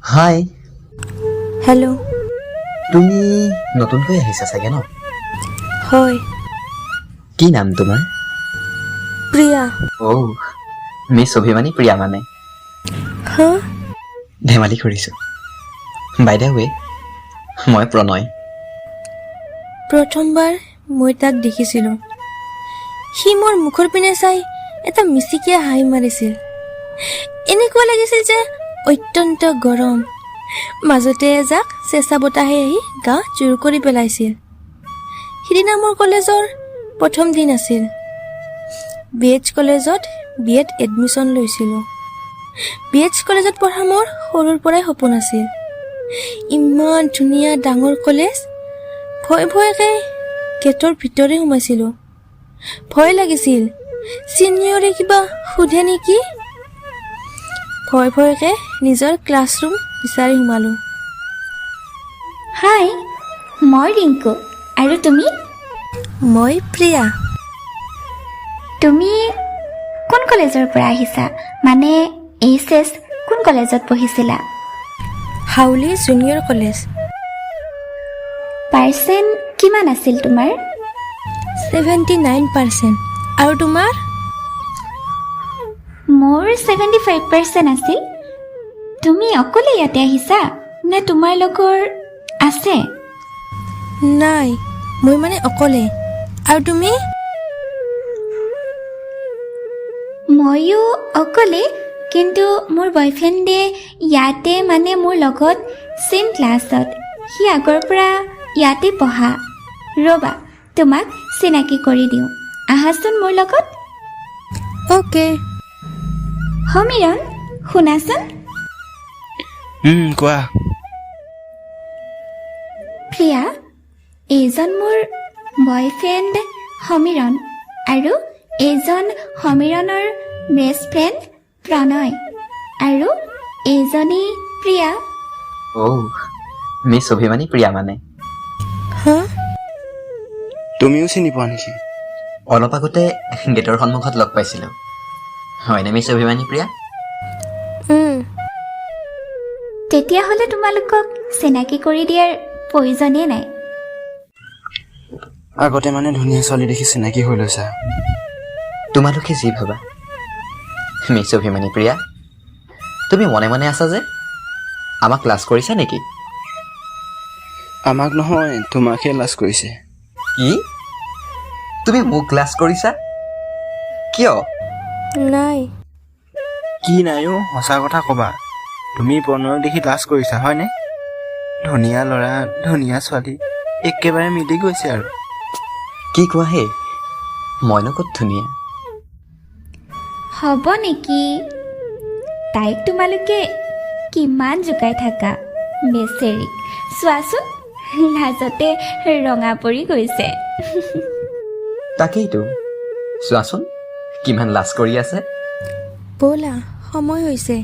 হাই। Hello'. তুমি নতুনকৈ আহিছা চাগে ন? হয়। কি নাম তোমাৰ? প্ৰিয়া। মিছ অভিমানী প্ৰিয়া মানে? হা? ধেমালি কৰিছোঁ। বাই দ্য ৱে, মই প্ৰণয়। প্ৰথমবাৰ মই তাক দেখিছিলোঁ। সি মোৰ মুখৰ পিনে চাই এটা মিচিকিয়া হাঁহি মাৰিছিল। এনেকুৱা লাগিছিল যে অত্যন্ত গৰম, মাজতে এজাক চেঁচা বতাহে আহি গা জোৰ কৰি পেলাইছিল। সিদিনা মোৰ কলেজৰ প্ৰথম দিন আছিল। BH কলেজত BA-ত এডমিশ্যন লৈছিলোঁ। BH কলেজত পঢ়া মোৰ সৰুৰ পৰাই সপোন আছিল। ইমান ধুনীয়া ডাঙৰ কলেজ। ভয় ভয়কে গেটৰ ভিতৰে সোমাইছিলোঁ। ভয় লাগিছিল চিনিয়ৰে কিবা সোধে নেকি। ভয় ভয়কে নিজৰ ক্লাছৰুম বিচাৰি সোমালোঁ। হাই, মই ৰিংকু। আৰু তুমি? মই প্ৰিয়া। তুমি কোন কলেজৰ পৰা আহিছা? মানে HS কোন কলেজত পঢ়িছিলা? হাউলি জুনিয়ৰ কলেজ। পাৰ্চেণ্ট কিমান আছিল তোমাৰ? 79%। আৰু তোমাৰ? মোৰ 75% আছিল। তুমি অকলে ইয়াতে আহিছা নে তোমাৰ লগৰ আছে? নাই, মই মানে অকলে। আৰু তুমি? ময়ো অকলে, কিন্তু মোৰ বয়ফ্ৰেণ্ডে ইয়াতে মানে মোৰ লগত ছেইম ক্লাছত। সি আগৰ পৰা ইয়াতে পঢ়া। ৰ'বা, তোমাক চিনাকি কৰি দিওঁ, আহাচোন মোৰ লগত। অ'কে। সমীৰণ, শুনাচোন। কোৱা। প্ৰিয়া, এইজন মোৰ বয়ফ্ৰেণ্ড সমীৰণ, আৰু এইজন সমীৰণৰ বেষ্ট ফ্ৰেণ্ড প্ৰণয়, আৰু এইজনী প্ৰিয়া। মিছ অভিমানী প্ৰিয়া মানে? হা? তুমিও চিনি পোৱা নেকি? অলপ আগতে গেটৰ সন্মুখত লগ পাইছিলোঁ। হয়নে মিছ অভিমানী প্ৰিয়া? তেতিয়াহ'লে তোমালোকক চিনাকি কৰি দিয়াৰ প্ৰয়োজনেই নাই। আগতে মানে ধুনীয়া ছোৱালী দেখি চিনাকি হৈ লৈছা। তোমালোকে যি ভাবা। মিছ অভিমানী প্ৰিয়া, তুমি মনে মনে আছা যে? আমাক লাজ কৰিছা নেকি? আমাক নহয়, তোমাকহে লাজ কৰিছে। কি? তুমি মোক লাজ কৰিছা? কিয়? নাই। কি নাইও, সঁচা কথা ক'বা। তুমি প্ৰণয়ক দেখি লাজ কৰিছা হয়নে? ধুনীয়া ল'ৰা, ধুনীয়া ছোৱালী, একেবাৰে মিলি গৈছে আৰু। কি কোৱা হে? মইনো ক'ত ধুনীয়া? হ'ব নেকি? তাইক তোমালোকে কিমান জোকাই থাকা বেচেৰিক। চোৱাচোন, লাজতে ৰঙা পৰি গৈছে। তাকেইতো, চোৱাচোন কিমান লাজ কৰি আছে। ব'লা, সময় হৈছে,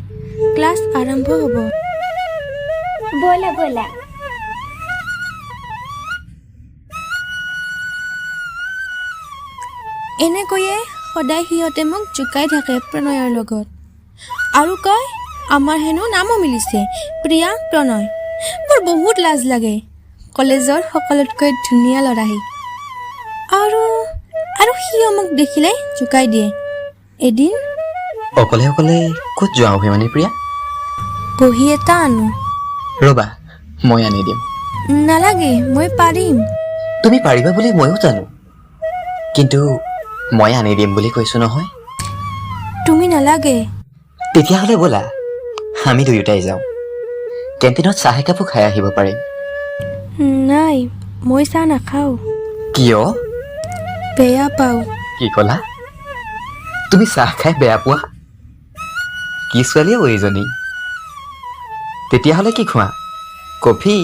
ক্লাছ আৰম্ভ হ'ব। ব'লা ব'লা। এনেকৈয়ে সদায় সিহঁতে মোক জোকাই থাকে প্ৰণয়ৰ লগত, আৰু কয় আমাৰ হেনো নামো মিলিছে, প্ৰিয়া প্ৰণয়। মোৰ বহুত লাজ লাগে। কলেজৰ সকলোতকৈ ধুনীয়া ল'ৰাহি, আৰু সিও মোক দেখিলে জোকাই দিয়ে। এদিন অকলে অকলে ক'ত যোৱা অভিমানী প্ৰিয়া? বহী এটা আনো। ৰ'বা, মই আনি দিম। নালাগে, মই পাৰিম। তুমি পাৰিবা বুলি ময়ো জানো, কিন্তু মই আনি দিম বুলি কৈছো নহয়। তুমি নালাগে। তেতিয়াহ'লে ব'লা, আমি দুয়োটাই যাওঁ। কেণ্টিনত চাহ একাপো খাই আহিব পাৰিম। নাই, মই চাহ নাখাওঁ। কিয়? বেয়া পাওঁ। কি ক'লা? তুমি চাহ খাই বেয়া পোৱা? কি ছোৱালীয়ে এইজনী? তেতিয়াহ'লে কি খোৱা, কফি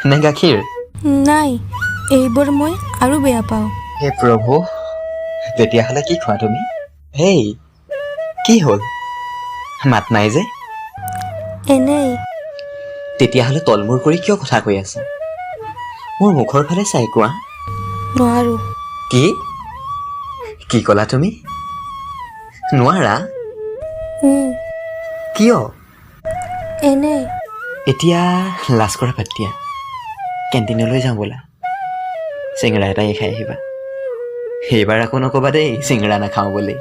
নে গাখীৰ? নাই, এইবোৰ মই আৰু বেয়া পাওঁ। হে প্ৰভু, তেতিয়াহ'লে কি খোৱা তুমি? হেই, কি হ'ল? মাত নাই যে? এনেই। তেতিয়াহ'লে তলমূৰ কৰি কিয় কথা কৈ আছা? মোৰ মুখৰ ফালে চাই কোৱা। নোৱাৰো। কি? কি ক'লা তুমি? নোৱাৰা? কিয়? এনেই। এতিয়া লাজ কৰা বাদ দিয়া, কেণ্টিনলৈ যাওঁ ব'লা, চিঙৰা এটাই খাই আহিবা। সেইবাৰ আকৌ নক'বা দেই চিঙৰা নাখাওঁ বুলি।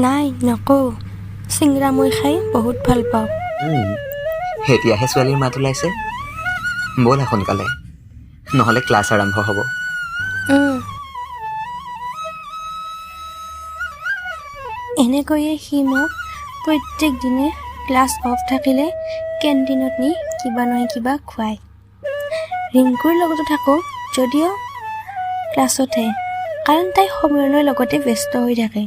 নাই নকওঁ, চিংৰা মই খাই বহুত ভাল পাওঁ। এতিয়াহে ছোৱালীৰ মাত ওলাইছে, ব'লা সোনকালে, নহ'লে ক্লাছ আৰম্ভ হ'ব। এনেকৈয়ে সি মোক প্ৰত্যেক দিনে ক্লাছ অফ থাকিলে কেণ্টিনত নি কিবা নহয় কিবা খুৱায়। ৰিংকুৰ লগতো থাকোঁ যদিও ক্লাছতহে, কাৰণ তাই সময়ৰ লগতে ব্যস্ত হৈ থাকে।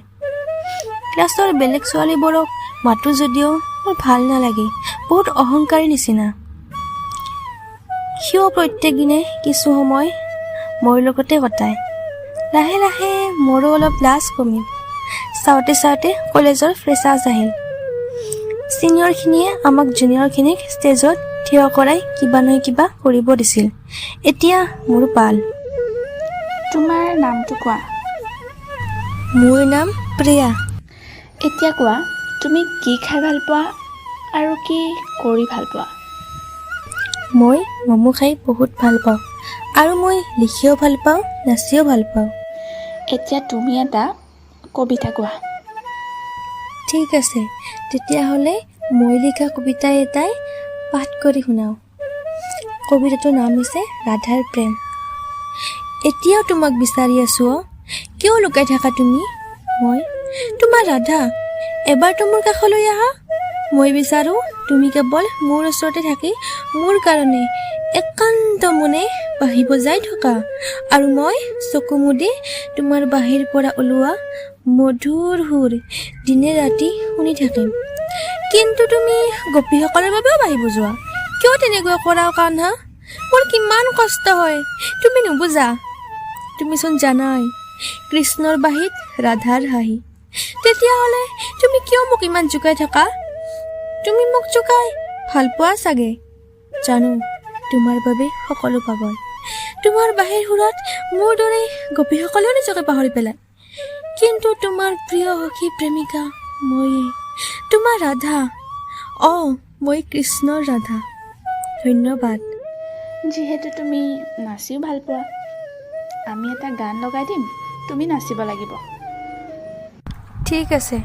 ক্লাছৰ বেলেগ ছোৱালীবোৰক মাতো যদিও মোৰ ভাল নালাগে, বহুত অহংকাৰী নিচিনা। সিও প্ৰত্যেক দিনে কিছু সময় মোৰ লগতে কটায়। লাহে লাহে মোৰো অলপ লাজ কমিল। চাওঁতে চাওঁতে কলেজৰ ফ্ৰেছাৰ্ছ আহিল। ছিনিয়ৰখিনিয়ে আমাক জুনিয়ৰখিনিক ষ্টেজত থিয় কৰাই কিবা নহয় কিবা কৰিব দিছিল। এতিয়া মোৰ পাল। তোমাৰ নামটো কোৱা। মোৰ নাম প্ৰিয়া। এতিয়া কোৱা, তুমি কি খাই ভাল পোৱা আৰু কি কৰি ভাল পোৱা? মই ম'ম' খাই বহুত ভাল পাওঁ আৰু মই লিখিও ভাল পাওঁ, নাচিও ভাল পাওঁ। এতিয়া তুমি এটা কবিতা কোৱা। ঠিক আছে, তেতিয়াহ'লে মই লিখা কবিতা এটাই পাঠ কৰি শুনাওঁ। কবিতাটোৰ নাম হৈছে ৰাধাৰ প্ৰেম। এতিয়াও তোমাক বিচাৰি আছোঁ অ', কিয় লুকাই থাকা তুমি? মই তোমাৰ ৰাধা, এবাৰতো মোৰ কাষলৈ আহা। মই বিচাৰোঁ তুমি কেৱল মোৰ ওচৰতে থাকি মোৰ কাৰণে একান্ত মনে বাঁহী বজাই থকা, আৰু মই চকু মুদি তোমাৰ বাঁহীৰ পৰা ওলোৱা মধুৰ সুৰ দিনে ৰাতি শুনি থাকিম। কিন্তু তুমি গোপীসকলৰ বাবেও বাঁহী বজোৱা, কিয় তেনেকৈ কৰা কান্ধা? মোৰ কিমান কষ্ট হয় তুমি নুবুজা। তুমিচোন জানাই কৃষ্ণৰ বাঁহীত ৰাধাৰ হাঁহি, তেতিয়াহ'লে তুমি কিয় মোক ইমান জোকাই থাকা? তুমি মোক জোকাই ভাল পোৱা চাগে। জানো তোমাৰ বাবে সকলো পাগল, তোমাৰ বাঁহীৰ সুৰত মোৰ দৰে গোপীসকলেও নিজকে পাহৰি পেলায়। কিন্তু তোমাৰ প্ৰিয় সখী প্ৰেমিকা ময়ে, তোমাৰ ৰাধা। মই কৃষ্ণৰ ৰাধা। ধন্যবাদ। যিহেতু তুমি নাচিও ভাল পোৱা, আমি এটা গান লগাই দিম, তুমি নাচিব লাগিব। ঠিক আছে।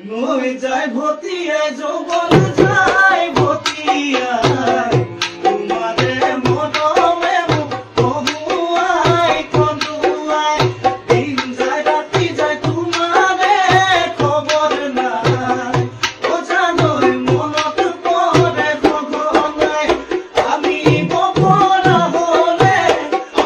নৈ যায় ভতিয়াই যৌবন যায় ভতিয়াই, তোমাৰে মৰমে মোক কহুৱাই কন্দুৱাই, দিন যায় ৰাতি যায় তোমাৰে খবৰ নাই, অজানৈ মনত পৰে সঘনাই, আমি বপৰা হ'লে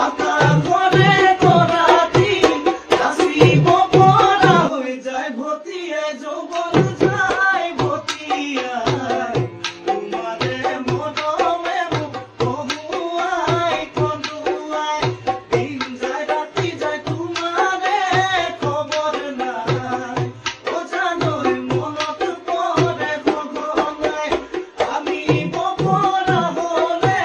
আকাশৰে তৰা দিন, নাচিব পৰা হৈ যায় ভতিয়াই যৌবন যায় ভতিয়াই, তোমাৰে মৰমে মোক কহুৱাই কন্দুৱাই, দিন যায় ৰাতি যায় তোমাৰে খবৰ নাই, অজানৈ মনত পৰে সঘনাই, আমি বপৰা হ'লে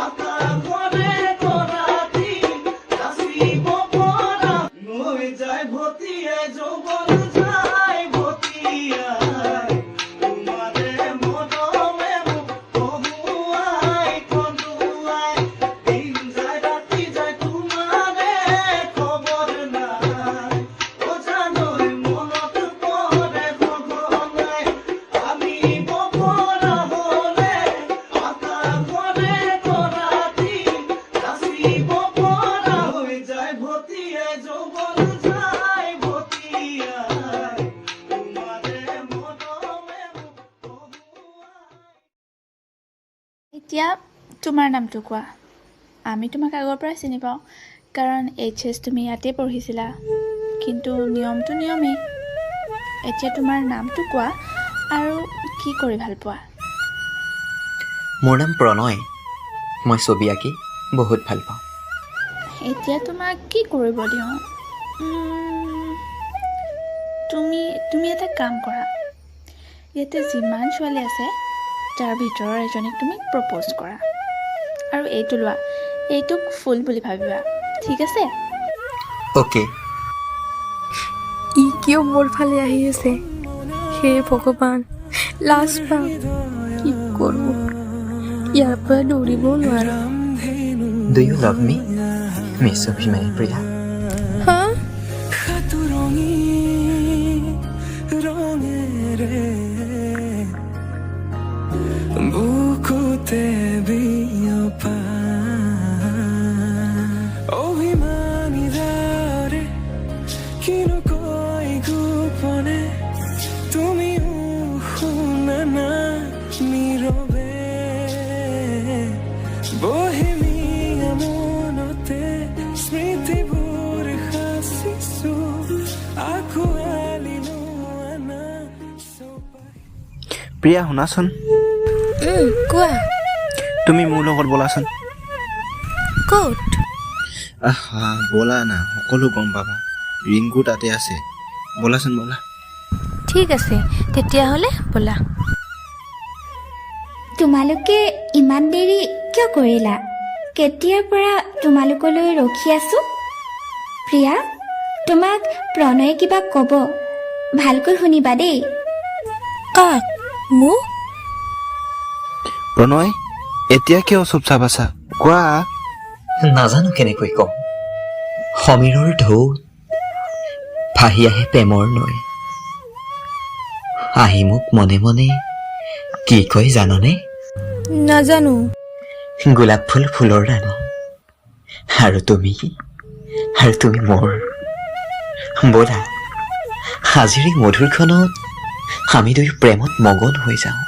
আকাশৰে তৰা দিন, নাচিব পৰা নৈ যায় ভতিয়াই যৌবন যায় ভতিয়াই, তোমাৰে মৰমে মোক কহুৱাই কন্দুৱাই, দিন যায় ৰাতি যায় তোমাৰে খবৰ নাই, অজানৈ মনত পৰে সঘনাই, আমি বপৰা হ'লে আকাশৰে তৰা দিন, নাচিব পৰা হৈ যায় ভতিয়াই যৌবন যায় ভতিয়াই, তোমাৰে মৰমে মোক কহুৱাই। এতিয়া তোমাৰ নামটো কোৱা। আমি তোমাক আগৰ পৰাই চিনি পাওঁ, কাৰণ HS তুমি ইয়াতেই পঢ়িছিলা, কিন্তু নিয়মটো নিয়মেই। এতিয়া তোমাৰ নামটো কোৱা আৰু কি কৰি ভাল পোৱা? মোৰ নাম প্ৰণয়, মই ছবি আঁকি বহুত ভাল পাওঁ। এতিয়া তোমাক কি কৰিব দিওঁ? তুমি এটা কাম কৰা, ইয়াতে যিমান ছোৱালী আছে তাৰ ভিতৰৰ এজনীক তুমি প্ৰপ'জ কৰা, আৰু এইটো লোৱা, এইটোক ফুল বুলি ভাবিবা, ঠিক আছে? অ'কে। ই কিয় মোৰ ফালে আহি আছে? হে ভগৱান, লাজ পাওঁ, কি ইয়াৰ পৰা দৌৰিবও নোৱাৰো। Do you love me miss অভিমানী প্ৰিয়া? হা? বুকুতে বিয়পা অভিমানী দাৰে কিনো কয় গোপনে তুমিও শুনা না নীৰৱে বহেমিয়া মনতে স্মৃতিবোৰ সাঁচিছো আঁকোৱালি লোৱা প্ৰিয়া শুনাচোন, কোৱা। তুমি মোৰ লগত ব'লাচোন। ক'ত? আহা ব'লা না, সকলো গম পাবা। ৰিংকু তাতে আছে, ব'লাচোন ব'লা। ঠিক আছে তেতিয়াহ'লে ব'লা। তোমালোকে ইমান দেৰি কিয় কৰিলা? কেতিয়াৰ পৰা তোমালোকলৈ ৰখি আছো। প্ৰিয়া, তোমাক প্ৰণয়ে কিবা ক'ব, ভালকৈ শুনিবা দেই। কাক? মোক? প্ৰণয়, এতিয়া কিয় চুপচাপ আছা? কোৱা। নাজানো কেনেকৈ কম। সমীৰৰ ঢৌ ভাহি আহে প্ৰেমৰ নৈ, আহি মোক মনে মনে কি কয় জাননে? নাজানো। গোলাপ ফুল ফুলৰ ৰাণী, আৰু তুমি মোৰ। ব'লা আজিৰ এই মধুৰখনত আমি দুয়ো প্ৰেমত মগন হৈ যাওঁ।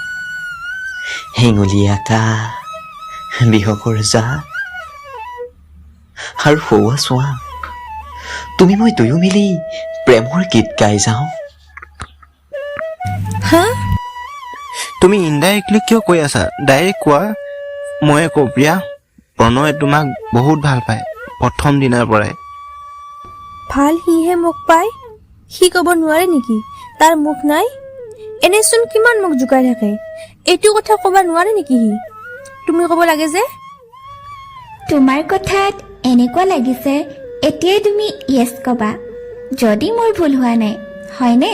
হেঙুলীয়া এটা বিহকৰ জাক আৰু সৌৱা চোৱা, তুমি মই দুয়ো মিলি প্ৰেমৰ গীত গাই যাওঁ। হা? তুমি ইনডাইৰেক্টলি কিয় কৈ আছা? ডাইৰেক্ট কোৱা। ময়ে কওঁ প্ৰিয়া, প্ৰণয়ে তোমাক বহুত ভাল পায় প্ৰথম দিনাৰ পৰাই। ভাল সিহে মোক পায়, সি ক'ব নোৱাৰে নেকি তাৰ মুখ নাই? এনেচোন কিমান মোক জোকাই থাকে, এইটো কথা ক'ব নোৱাৰে নেকি সি? তুমি ক'ব লাগে যে। তোমাৰ কথাত এনেকুৱা লাগিছে এতিয়াই তুমি য়েছ ক'বা, যদি মোৰ ভুল হোৱা নাই, হয়নে?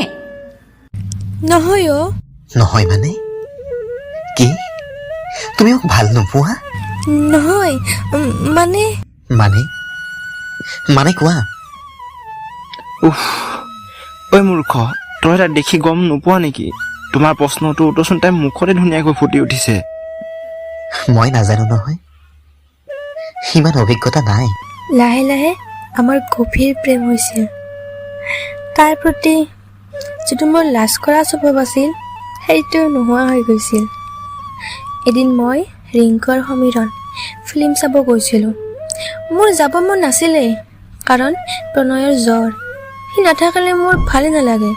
নহয় অ'। নহয় মানে কি? তুমি মোক ভাল নোপোৱা? নহয় মানে মানে মানে কোৱা। উফ, ঐ মূৰ্খ, তই তাক দেখি গম নোপোৱা নেকি? তোমাৰ প্ৰশ্নটো উত্তৰচোন তাই মুখতে ধুনীয়াকৈ ফুটি উঠিছে। মই নাজানো নহয়, সিমান অভিজ্ঞতা নাই। লাহে লাহে আমাৰ গভীৰ প্ৰেম হৈছিল। তাৰ প্ৰতি যিটো মোৰ লাজ কৰা স্বভাৱ আছিল সেইটো নোহোৱা হৈ গৈছিল। এদিন মই ৰিংকু আৰু সমীৰণ ফিল্ম চাব গৈছিলোঁ। মোৰ যাব মন নাছিলেই, কাৰণ প্ৰণয়ৰ জ্বৰ, সি নাথাকিলে মোৰ ভালেই নালাগে,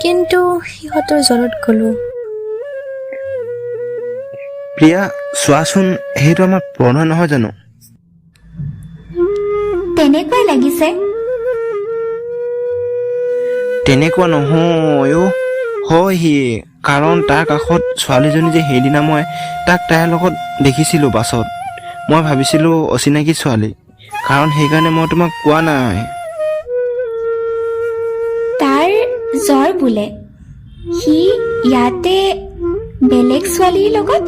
কিন্তু সিহঁতৰ জ্বৰত গ'লোঁ। প্ৰিয়া চোৱাচোন, সেইটো আমাৰ প্ৰণয় নহয় জানো? তেনেকুৱাই লাগিছে। তেনেকুৱা নহয় অ', হয় সি, কাৰণ তাৰ কাষত ছোৱালীজনী যে সেইদিনা মই তাক তাইৰ লগত দেখিছিলোঁ বাছত, মই ভাবিছিলোঁ অচিনাকি ছোৱালী, কাৰণ সেইকাৰণে মই তোমাক কোৱা নাই। তাৰ জ্বৰ বোলে, সি ইয়াতে বেলেগ ছোৱালীৰ লগত?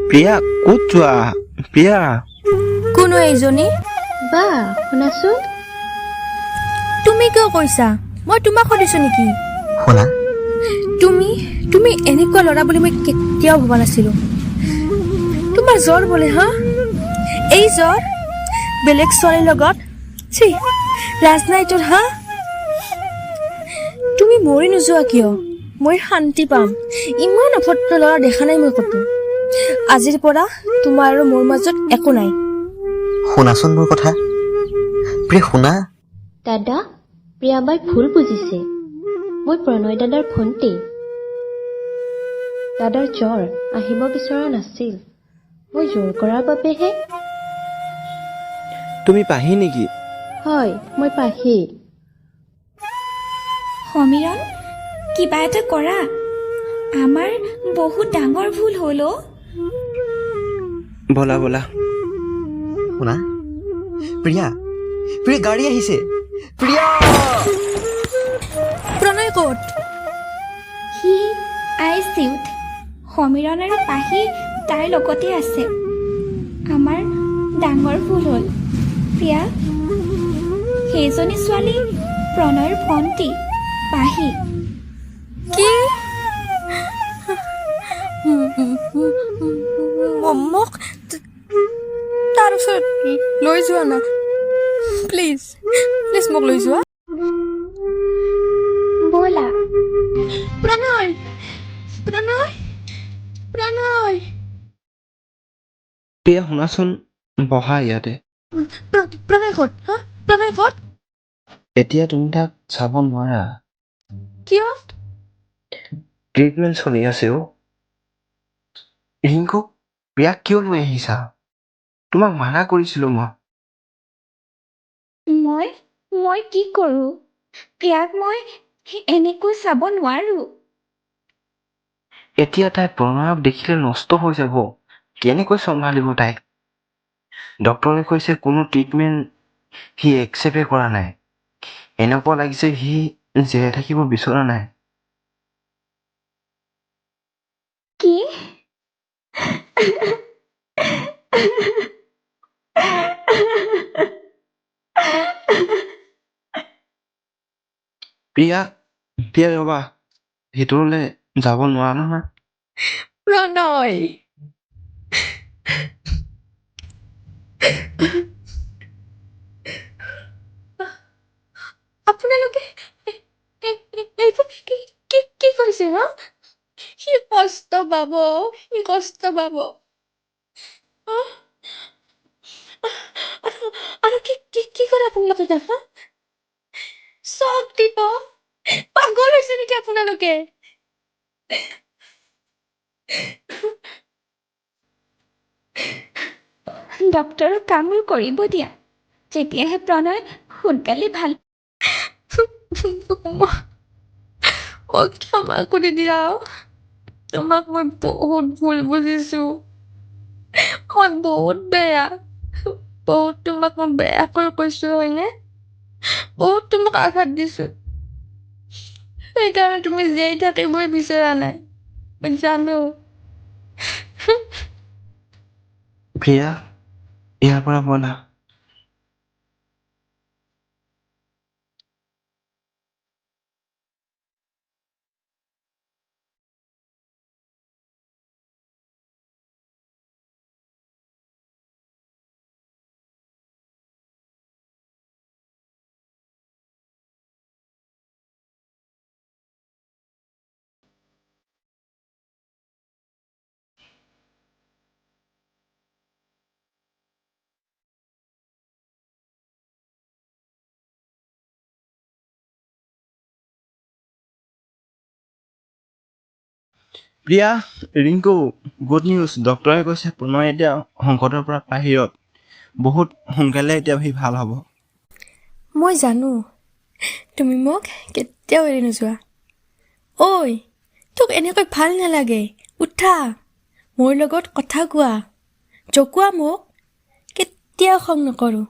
প্ৰিয়া ক'ত যোৱা? প্ৰিয়া কোনো এইজনী? বা শুনাচোন, তুমি কিয় কৈছা? মই তোমাক সুধিছোঁ নেকি? শুনা, তুমি এনেকুৱা ল'ৰা বুলি মই কেতিয়াও ভবা নাছিলোঁ। তোমাৰ জ্বৰ বোলে? হা? এই জ্বৰ বেলেগ ছোৱালীৰ লগত? ছি, লাজ নাই তোৰ? হা? তুমি মৰি নোযোৱা কিয়? মই শান্তি পাম। ইমান অভদ্ৰ ল'ৰা দেখা নাই মই ক'তো। আজিৰ পৰা তোমাৰ আৰু মোৰ মাজত একো নাই। শুনাচোন মোৰ কথা। প্ৰিয়া শুনা। দাদা, প্ৰিয়াবাই ভুল বুজিছে। মই প্ৰণয় দাদাৰ ভণ্টি। দাদাৰ জ্বৰ, আহিব বিচৰা নাছিল, মই জোৰ কৰাৰ বাবেহে। তুমি পাহি নেকি? হয়, মই পাহি। সমীৰণ, কিবা এটা কৰা, আমাৰ বহুত ডাঙৰ ভুল হ'ল অ'। ব'লা ব'লা। শুনা, প্ৰিয়া গাড়ী আহিছে। প্ৰিয়া! প্ৰণয় ক'ত? সি ICUত, সমীৰণ আৰু পাহি তাইৰ লগতে আছে। আমাৰ ডাঙৰ ভুল হ'ল প্ৰিয়া। সেইজনী ছোৱালী প্ৰণয়ৰ ভণ্টি পাহি। কি মোক তাৰ ওচৰত লৈ যোৱা না, প্লিজ প্লিজ মোক লৈ যোৱা। ব'লা। প্ৰণয় প্ৰণয় প্ৰণয় প্ৰিয়া শুনাচোন, বহা ইয়াতে। প্ৰণয় ক'ত? হা প্ৰণয় ক'ত? এতিয়া তুমি তাক চাব নোৱাৰা, কিয়? ট্ৰিটমেণ্ট চলি আছে অ'। ৰিংকু, প্ৰিয়াক কিয় লৈ আহিছা? তোমাক মানা কৰিছিলো মই কি কৰোঁ? প্ৰিয়াক মই এনেকৈ চাব নোৱাৰোঁ। এতিয়া তাই প্ৰণয়ক দেখিলে নষ্ট হৈ যাব, কেনেকৈ চম্ভালিব তাইক? ডক্টৰে কৈছে কোনো ট্ৰিটমেণ্ট সি একচেপ্টে কৰা নাই। এনেকুৱা লাগিছে সি জীয়াই থাকিব বিচৰা নাই। কি? প্ৰিয়া ৰবা, ভিতৰলৈ যাব নোৱাৰা নহয়। প্ৰণয় আপোনালোকে এইবোৰ কি কৰিছে? হা সি কষ্ট পাব, সি কষ্ট পাব। আৰু কি কৰে আপোনালোকে তাক? হা চব দিব। পাগল হৈছে নেকি আপোনালোকে? ডক্টৰৰ কামবোৰ কৰিব দিয়া, তেতিয়াহে প্ৰণয় সোনকালে ভাল। মোক ক্ষমা কৰি দিয়া। তোমাক মই বহুত ভুল বুজিছো। মই বহুত বেয়া, বহুত তোমাক মই বেয়াকৈ কৈছো, হয়নে? বহুত তোমাক আঘাত দিছো, সেইকাৰণে তুমি জীয়াই থাকিবই বিচৰা নাই, মই জানো। প্ৰিয়া, ইয়াৰ পৰা ব'লা। Priya, Rinku, good news. ডক্টৰে কৈছে প্ৰণয় এতিয়া সংকটৰ পৰা বাহিৰত, বহুত সোনকালে এতিয়া সি ভাল হ'ব। মই জানো তুমি মোক কেতিয়াও এৰি নোযোৱা। ঐ, তোক এনেকৈ ভাল নালাগে, উঠা, মোৰ লগত কথা কোৱা, জকোৱা মোক, কেতিয়াও খং নকৰোঁ।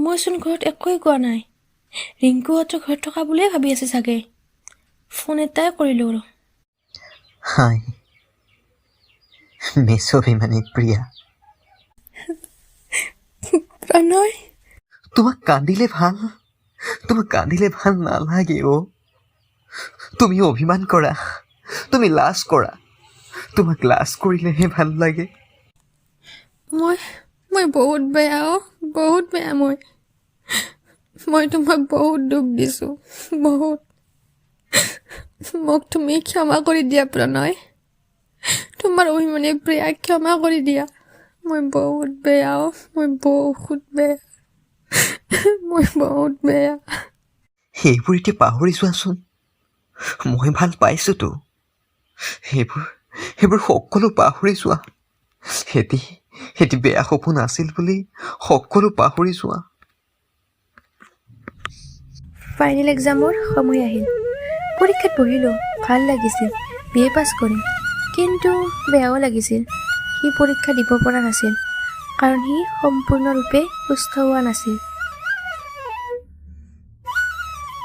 মইচোন ঘৰত একোৱেই কোৱা নাই। ৰিংকুহঁতৰ ঘৰত থকা বুলিয়ে ভাবি আছে চাগে। ফোন এটাই কৰিলোঁ আৰু। হাই মিছ অভিমানী প্ৰিয়া, প্ৰণয় তোমাক কান্দিলে ভাল নালাগে অ'। তুমি অভিমান কৰা, তুমি লাজ কৰা, তোমাক লাজ কৰিলেহে ভাল লাগে। মই বহুত বেয়া, বহুত বেয়া। মই তোমাক বহুত দুখ দিছোঁ, বহুত। মোক তুমি ক্ষমা কৰি দিয়া প্ৰণয়, তোমাৰ অভিমানী প্ৰিয়াক ক্ষমা কৰি দিয়া। মই বহুত বেয়া, মই বহুত বেয়া। সেইবোৰ এতিয়া পাহৰি যোৱাচোন, মই ভাল পাইছোতো। সেইবোৰ সকলো পাহৰি যোৱা। সেতি বেয়া সপোন আছিল বুলি সকলো পাহৰি যোৱা। ফাইনেল এক্সামৰ সময় আহিল। পৰীক্ষাত বহিলোঁ, ভাল লাগিছিল, BA পাছ কৰিম। কিন্তু বেয়াও লাগিছিল, সি পৰীক্ষা দিব পৰা নাছিল, কাৰণ সি সম্পূৰ্ণৰূপে সুস্থ হোৱা নাছিল।